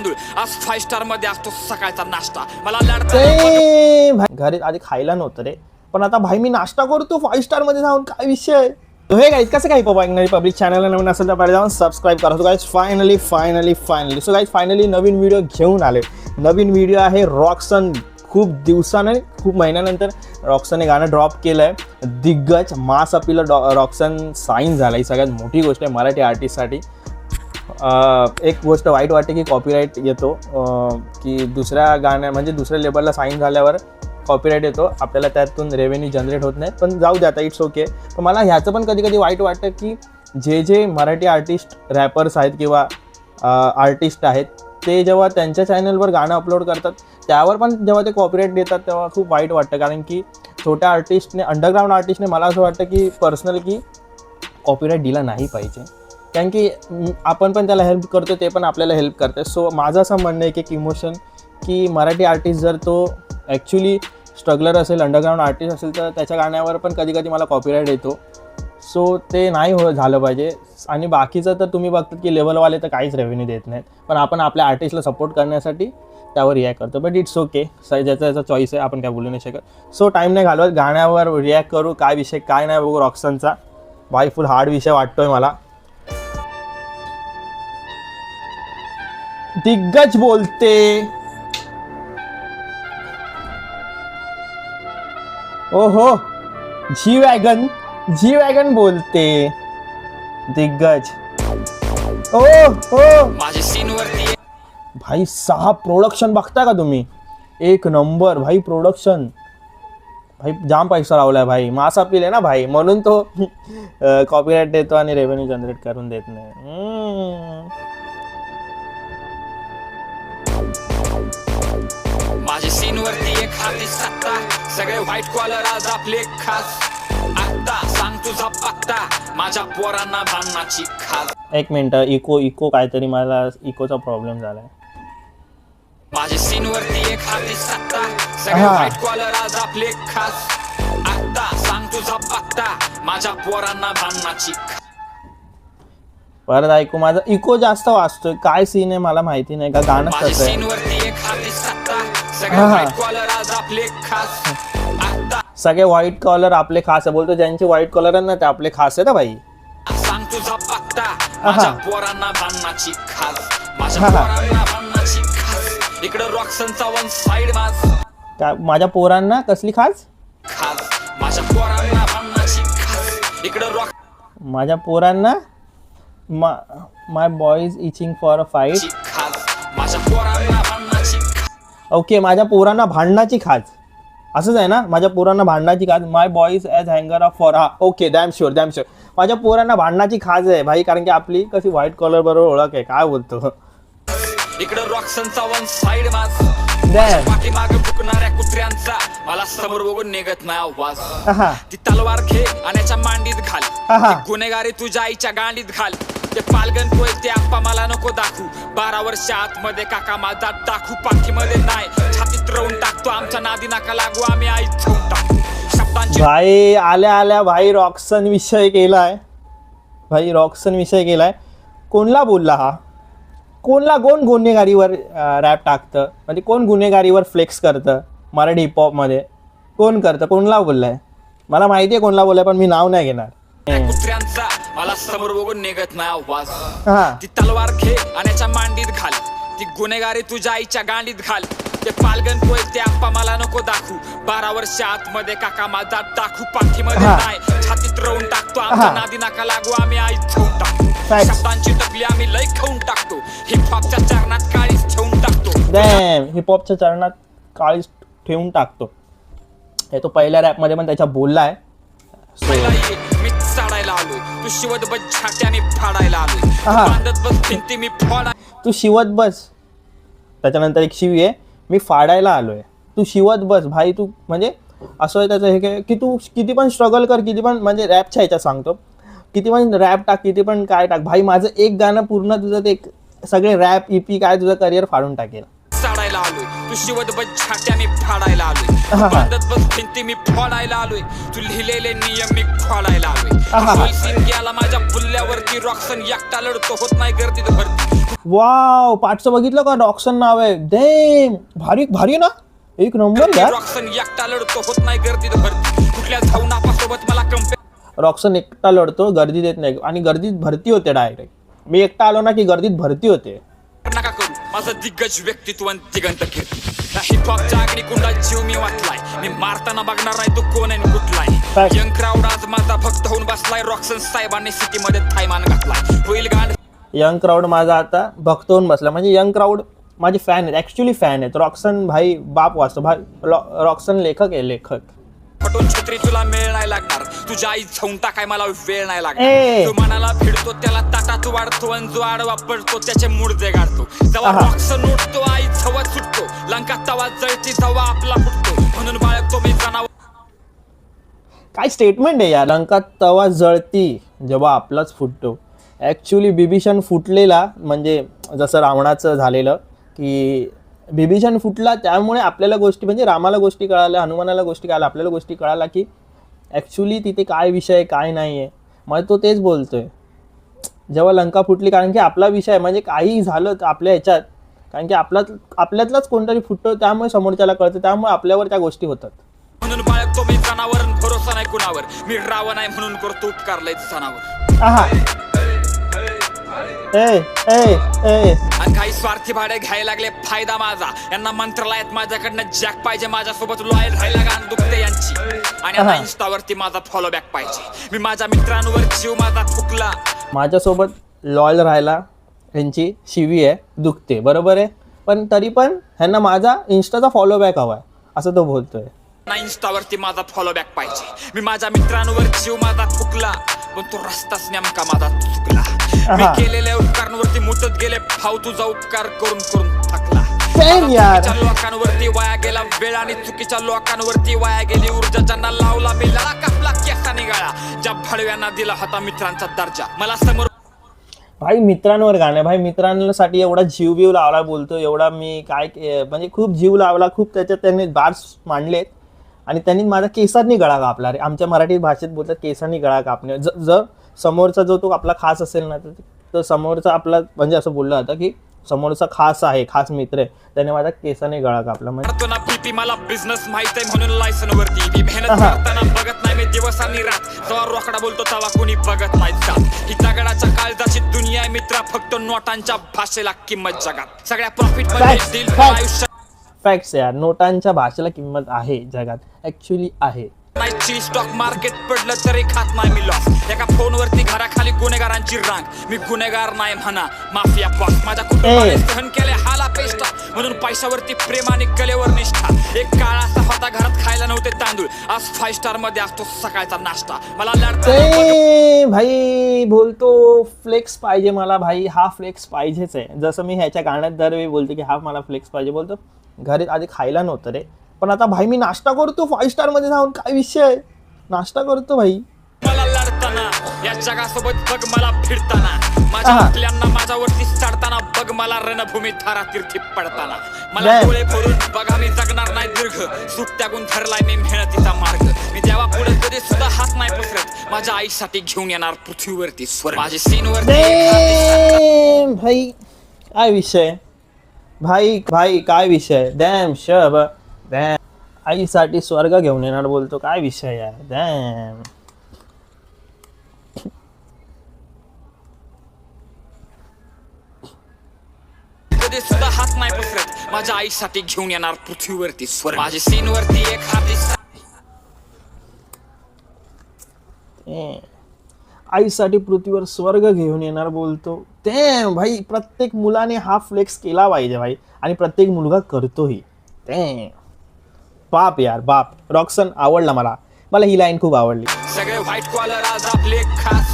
तांदूळ आज 5 स्टार मध्ये असतो सकाळचा नाश्ता मला लढता घरी आधी खायला नव्हतं रे, पण आता भाई मी नाश्ता करतो 5 स्टार मध्ये जाऊन, काय विषय. हे गाईज कसं काही पॉप पब्लिक चॅनलला नवीन असेल तर पहिले जाऊन सबस्क्राईब करा. So guys finally so guys finally नवीन व्हिडिओ घेऊन आले. नवीन व्हिडिओ आहे रॉक्सन. खूप दिवसाने खूप महिन्यानंतर रॉक्सनने गाणं ड्रॉप केलं आहे. दिग्गज मास अपील रॉक्सन साईन झाला, ही सगळ्यात मोठी गोष्ट आहे मराठी आर्टिस्टसाठी. एक गोष्ट वाईट वाटते की कॉपीराईट येतो, की दुसऱ्या गाण्या म्हणजे दुसऱ्या लेबलला साईन झाल्यावर कॉपीराईट येतो, आपल्याला त्यातून रेव्हेन्यू जनरेट होत नाही. पण जाऊ द्या आता, इट्स ओके. पण मला ह्याचं पण कधी कधी वाईट वाटतं की जे मराठी आर्टिस्ट रॅपर्स आहेत किंवा आर्टिस्ट आहेत ते जेव्हा त्यांच्या चॅनलवर गाणं अपलोड करतात त्यावर पण जेव्हा ते कॉपीराईट देतात तेव्हा खूप वाईट वाटतं. कारण की छोट्या आर्टिस्टने, अंडरग्राऊंड आर्टिस्टने मला असं वाटतं की पर्सनल की कॉपीराईट दिला नाही पाहिजे, कारण की आपण पण त्याला हेल्प करतो, ते पण आपल्याला हेल्प करते. सो माझं असं म्हणणं आहे की एक इमोशन की मराठी आर्टिस्ट जर तो ॲक्च्युली स्ट्रगलर असेल, अंडरग्राऊंड आर्टिस्ट असेल तर त्याच्या गाण्यावर पण कधी कधी मला कॉपीराईट येतो. सो ते नाही झालं पाहिजे. आणि बाकीचं तर तुम्ही बघतात की लेवलवाले तर काहीच रेव्हेन्यू देत नाहीत, पण आपण आपल्या आर्टिस्टला सपोर्ट करण्यासाठी त्यावर रिॲक्ट करतो. बट इट्स ओके, ज्याचा चॉईस आहे, आपण काय बोलू नाही शकत. सो टाईम नाही घालवत, गाण्यावर रिॲक्ट करू. काय विषय काय नाही बघू रॉक्सनचा. भाई फुल हार्ड विषय वाटतोय मला. दिग्गज बोलते, ओहो जी वॅगन बोलते दिग्गज. ओ माझ्या सीन वरती भाई 6 प्रोडक्शन बघताय का तुम्ही? एक नंबर भाई प्रोडक्शन. भाई जाम पैसा लावलाय भाई, मास अपील आहे ना भाई, म्हणून तो कॉपीराईट देतो आणि रेव्हेन्यू जनरेट करून देत नाही. माझ्या सीन वरती एक हाती सत्ता, सगळे व्हाईट कॉलर आज आपले खास. आता सांग तुझा पत्ता, माझ्या पोरांना भांडणाची खास. एक मिनिट, इको काहीतरी, मला इकोचा प्रॉब्लेम झालाय. माझ्या सीन वरती एक हाती सत्ता, सगळे व्हाईट कॉलर आज आपले खास. आता सांग तुझा पत्ता, माझ्या पोरांना भांडणाची खास. परत ऐकू, माझा इको जास्त वाजतोय, काय सीन आहे मला माहिती नाही का, गाणं माझ्या कसं सीन आहे. वरती एक हाती सत्ता, सगळे व्हाईट कॉलर आज आपले खास. आता सगळे व्हाईट कॉलर आपले खास आहे, बोलतो ज्यांचे व्हाईट कॉलर आहे ना ते आपले खास आहे ना भाई. सांग तुझा पत्ता, माझ्या पोरांना भांडणाची खास. माझ्या पोरांना भांडणाची खास. इकडं रॉक्सनचा वन साइड मास काय माझ्या पोरांना कसली खास? खास. माझ्या पोरांना भांडणाची खास. इकडं रॉक माझ्या पोरांना my boys itching for a fight. खास. माझ्या पोरांना भांडणाची खास. ओके, माझ्या पोरांना भांडणाची खास असंच आहे ना, माझ्या पोरांना भांडणाची खास. माय बॉईज ॲज हँगर ऑफ फॉर. हा ओके, डॅम शुअर. माझ्या पोरांना भांडणाची खास आहे भाई, कारण की आपली कशी व्हाईट कॉलर बरोबर ओळख आहे. काय बोलतो. इकडं रॉक्सनचा वन साइड मास. Damn. पाठीमागे फुकणाऱ्या कुत्र्यांचा मला समोर बघून निघत नाही आवाज. ती तलवार घे आणि याच्या मांडीत घाल. ती गुन्हेगारी तुझ्या आईच्या गांडीत घाल. ते पालगन कोयल ते आप्पा मला नको दाखवू. 12 वर्ष आतमध्ये काका माझा दाखवू. पाठीमध्ये नाही छातीत रवून टाकतो. आमच्या नादी नाका लागू, आम्ही आई ठेवून टाकू. शब्दांची भाई आल्या भाई रॉक्सन विषय केलाय. कोणला बोलला हा? कोण गुन्हेगारीवर रॅप टाकतं, म्हणजे कोण गुन्हेगारीवर फ्लेक्स करतं मराठी हिपहॉपमध्ये? कोण करतं? कोणला बोललाय? मला माहिती आहे कोणला बोललाय, पण मी नाव नाही घेणार. कुत्र्यांचा मला समोर बघून निघत नाही आवाज. ती तलवार घे आणि याच्या मांडीत घाल. ती गुन्हेगारी तुझ्या आईच्या गांडीत घाल. ते पालगन कोयल ते आप्पा मला नको दाखवू. 12 वर्ष आतमध्ये काका माझा दाखवू. पाठीमध्ये नाही छातीत रवून टाकतो. आमच्या नादी नाका लागू, आम्ही आई ठेवून टाकतो. शब्दांची टपली आम्ही लय खाऊन टाकतो. हिपहॉपच्या चरणात काळीच ठेवून टाकतो. हिपहॉपच्या चरणात काळीच ठेवून टाकतो. हे तो पहिल्या रॅपमध्ये पण त्याच्या बोललाय. मी चढायला आलोय, तू शिवत बस छाट्याने फाडायला आलोय. बांधत बस भिंती मी फोडा. तू शिवत बस. त्याच्यानंतर एक शिवी आहे, मी फाडायला आलोय. तू शिवत बस भाई. तू म्हणजे असं आहे त्याचं हे की तू किती पण स्ट्रगल कर, किती पण म्हणजे रॅपच्या ह्याच्यात सांगतो, किती पण रॅप टाक, किती पण काय टाक भाई. माझं एक गाणं पूर्ण तुझं ते सगळे रॅप EP काय तुझं करिअर फाडून टाकेल. चढायला आलोय, तू तू शिवत बस छाट्या मी फाडायला आलोय, तू बांधत बस भिंती मी फोडायला आलोय, तू लिहिलेले नियम मी खोडायला आलोय. सीन गेला माझ्या पुल्ल्यावरती, रॉक्सन एकटा लढतो होत नाही गर्दीत भरती. वाव, पाठचं बघितलं का? रॉक्सन नाव आहे. डॅम, भारी भारी ना, एक नंबर यार. रॉक्सन एकटा लढतो होत नाही गर्दीत भरती. कुठल्या धावनापासोबत मला कंपेअर. रॉक्सन एकटा लढतो, गर्दीत येत नाही, आणि गर्दीत भरती होते डायरेक्ट. मी एकटा आलो ना की गर्दीत भरती होते. नका करू माझं दिग्गज व्यक्तित्व दिगंत कीर्ती. हिप हॉपच्या आगडी कुंडात जीव मी वाचलाय, मी मारताना बघणार नाही तू कोण आहे कुठलाय. यंग क्राऊड आज माझा भक्त होऊन बसलाय, रॉक्सन साहेबांनी सिटीमध्ये थायमान घातलाय. होईल गांड. यंग क्राऊड माझा आता भक्त होऊन बसला, म्हणजे यंग क्राऊड माझे फॅन आहेत, ऍक्च्युली फॅन आहेत. रॉक्सन भाई बाप वाचतो भाई, रॉक्सन लेखक आहे, लेखक. फटून छत्री तुला मेळ नाही लागणार, तुझ्या आई जाऊन टाकाय मला वेळ नाही लागणार. तू मनाला भिडतो त्याला ताटात वाढतो, आणि जो आडवा पडतो त्याचे मुडदे गाडतो. जेव्हा रॉक्सन उठतो आई झवा सुटतो, लंका तवा जळती जेव्हा आपला फुटतो, म्हणून बाळगतो मी जनावर. काय स्टेटमेंट आहे यार. लंका तवा जळती जेव्हा आपलाच फुटतो. ॲक्च्युली बिभीषण फुटलेला, म्हणजे जसं रावणाचं झालेलं की बिभीषण फुटला, त्यामुळे आपल्याला गोष्टी, म्हणजे रामाला गोष्टी कळाल्या, हनुमानाला गोष्टी कळाल्या, आपल्याला गोष्टी कळाल्या की ॲक्च्युली तिथे काय विषय आहे काय नाही आहे. मला तो तेच बोलतोय, जेव्हा लंका फुटली, कारण की आपला विषय, म्हणजे काही झालं तर आपल्या ह्याच्यात, कारण की आपल्यातलाच कोणतरी फुटतो, त्यामुळे समोरच्याला कळतं, त्यामुळे आपल्यावर त्या गोष्टी होतात. म्हणून बाळगतो मी जनावर, भरोसा नाही कुणावर, मी रावण आहे म्हणून करतो उपकार लय जनावर. आहा, आणि काही स्वार्थी भाडे घ्यायला लागले फायदा माझा, यांना मंत्रालयात माझ्याकडनं जॅक पाहिजे, माझ्यासोबत लॉयल राहायला गाण दुखते यांची, आणि यांना इन्स्टावरती माझा फॉलो बॅक पाहिजे. मी माझ्या मित्रांवर जीव माझा फुकला, माझ्यासोबत लॉयल राहायला यांची शिवी आहे, दुखते, बरोबर आहे, पण तरी पण ह्यांना माझा इन्स्टाचा फॉलो बॅक हवाय, असं तो बोलतोय. इन्स्टावरती माझा फॉलो बॅक पाहिजे. मी माझ्या मित्रांवर जीव माझा फुकला, पण तो रस्ताच नेमका माझा चुकला. मी केलेल्या उपकारांवरती मुतत गेले भाव, तुझा उपकार करून करून थकला. चुकीच्या लोकांवरती वाया गेला वेळ, आणि चुकीच्या लोकांवरती वाया गेली ऊर्जा. ज्यांना लावला मी लळा, कापला केसा निघाला, ज्या भडव्यांना दिला होता मित्रांचा दर्जा. मला समोर भाई मित्रांवर गाणं, भाई मित्रांसाठी एवढा जीव बीव लावला बोलतो, एवढा मी काय, म्हणजे खूप जीव लावला, खूप त्याच्यात त्यांनी बार्स मांडलेत, आणि त्यांनी माझा केसांनी गळा कापला. रे आमच्या मराठी भाषेत बोलतात केसांनी गळा कापणे. जर समोरचा जो तो आपला खास असेल ना, तर समोरचा आपला, म्हणजे असं बोललं होतं की समोरचा खास आहे, खास मित्र आहे, त्याने माझा केसाने गळा कापला. म्हणजे मला बिझनेस माहित आहे म्हणून लायसन वरती मी मेहनत करताना बघत नाही मी दिवस आणि रात, जेव्हा रोकडा बोलतो तेव्हा कोणी बघत नाही जात. ही दगडाच्या काळजाची दुनिया आहे मित्रा, फक्त नोटांच्या भाषेला किंमत जगात. सगळ्या प्रॉफिट मध्ये आयुष्य फॅक्ट्स यार, नोटांच्या भाषेला किंमत आहे जगात, ऍक्च्युली आहे. स्टॉक मार्केट पडलं तरी खात नाही मी लॉस. एका फोनवरती घराखाली गुन्हेगारांची रांग, मी गुन्हेगार नाही म्हणा माफिया बॉस. माझ्या कुटुंबाने सहन केले हाला पेष्टा, म्हणून पैशावरती प्रेम आणि कलेवर निष्ठा. एक काळ असा होता घरात खायला नव्हते तांदूळ, आज 5 स्टार मध्ये असतो सकाळचा नाश्ता. मला लढता भाई बोलतो फ्लेक्स पाहिजे मला, भाई हा फ्लेक्स पाहिजेच आहे. जसं मी ह्याच्या गाण्यात दरवेळी बोलतो की हा मला फ्लेक्स पाहिजे, बोलतो घरी आधी खायला नव्हतं रे, पण आता भाई मी नाश्ता करतो 5 स्टार मध्ये जाऊन, काय विषय आहे, नाश्ता करतो भाई. मला लढताना या जगासोबत बघ, मला फिरताना माझ्या आपल्यांना माझ्यावरती चढताना बघ, मला रणभूमी धारा तीर्थी पडताना. मला डोळे फोडून बघा, मी जगणार नाही दीर्घ, सुख त्यागून धरलाय मी मेहनतीचा मार्ग. मी देवा पुढे कधी सुद्धा हात नाही पसरत, माझ्या आईसाठी घेऊन येणार पृथ्वीवरती स्वर्ग. माझी सीनवरती भाई काय विषय, भाई भाई काय विषय, डॅम शब डॅम, आईसाठी स्वर्ग घेऊन येणार बोलतो, काय विषय यार, डॅम. कधी सुद्धा हात नाही पसरत, माझ्या आईसाठी घेऊन येणार पृथ्वीवरती स्वर्ग. माझी सीनवरती एक हात, आईसाठी पृथ्वीवर स्वर्ग घेऊन येणार बोलतो. ते भाई प्रत्येक मुलाने हा फ्लेक्स केला पाहिजे भाई, आणि प्रत्येक मुलगा करतोही. ते बाप यार बाप. रॉक्सन आवडला मला ही लाईन खूप आवडली. सगळे व्हाईट कॉलर आज आपले खास,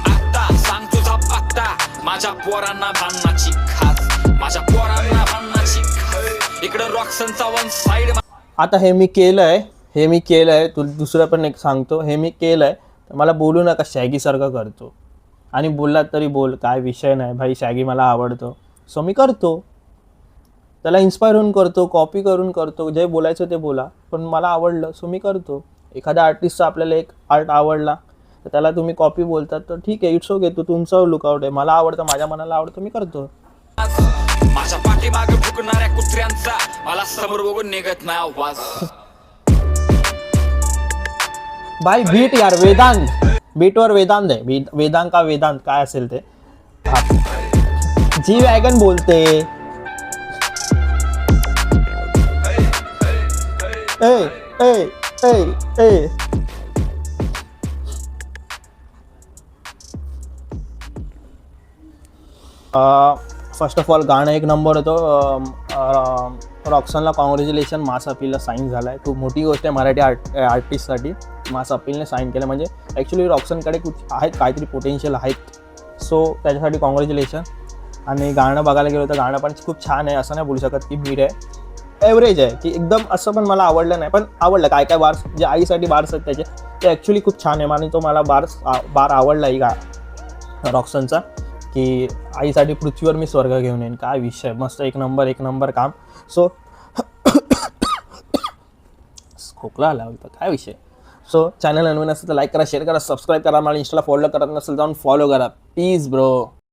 आता सांग तुझा पत्ता, माझ्या पोरांना भांडणाची खास, माझ्या पोरांना भांडणाची खास. इकडं रॉक्सनचा वन साइड. आता हे मी केलंय, तू दुसरं पण एक सांगतो, हे मी केलंय, तर मला बोलू नका शॅगी सारखं करतो, आणि बोललात तरी बोल, काय विषय नाही भाई, शॅगी मला आवडतो, सो मी करतो. त्याला इन्स्पायर होऊन करतो, कॉपी करून करतो, जे बोलायचं ते बोला, पण मला आवडलं सो मी करतो. एखाद्या आर्टिस्टचा आपल्याला एक आर्ट आवडला तर त्याला तुम्ही कॉपी बोलतात तर ठीक आहे, इट्स ओके, तो तुमचं लुकआउट आहे. मला आवडतं, माझ्या मनाला आवडतं, मी करतो. माझ्या पाठीमागे भुकणाऱ्या कुत्र्यांचा मला समोर बघून निघत नाही आवाज. बाय बीट यार, वेदांत बीटवर वेदांत आहे, वेदांत का वेदांत काय असेल ते. जी वॅगन बोलते. ए ए ए ए फर्स्ट ऑफ ऑल गाणं एक नंबर होतं. रॉक्सनला कॉंग्रॅच्युलेशन, मास अपीलला साईन झाला आहे. खूप मोठी गोष्ट आहे मराठी आर्टिस्टसाठी. मास अपीलने साईन केलं म्हणजे ॲक्च्युली रॉक्सनकडे खूप आहेत, काहीतरी पोटेन्शियल आहेत. सो त्याच्यासाठी कॉंग्रॅच्युलेशन. आणि गाणं बघायला गेलो तर गाणं पण खूप छान आहे, असं नाही बोलू शकत की मीड आहे. ॲव्हरेज आहे की एकदम असं पण मला आवडलं नाही, पण आवडलं. काय काय बार्स जे आईसाठी बार्स आहेत त्याचे ते ॲक्च्युली खूप छान आहे. आणि तो मला बार आवडला ही रॉक्सनचा की आईसाठी पृथ्वीवर मी स्वर्ग घेऊन येईन. काय विषय, मस्त, एक नंबर काम. सो खोकला आला होता, काय विषय. सो चॅनल नवीन असेल तर लाईक करा, शेअर करा, सबस्क्राईब करा. मला इंस्टाला फॉलो करत नसेल जाऊन फॉलो करा. Please bro.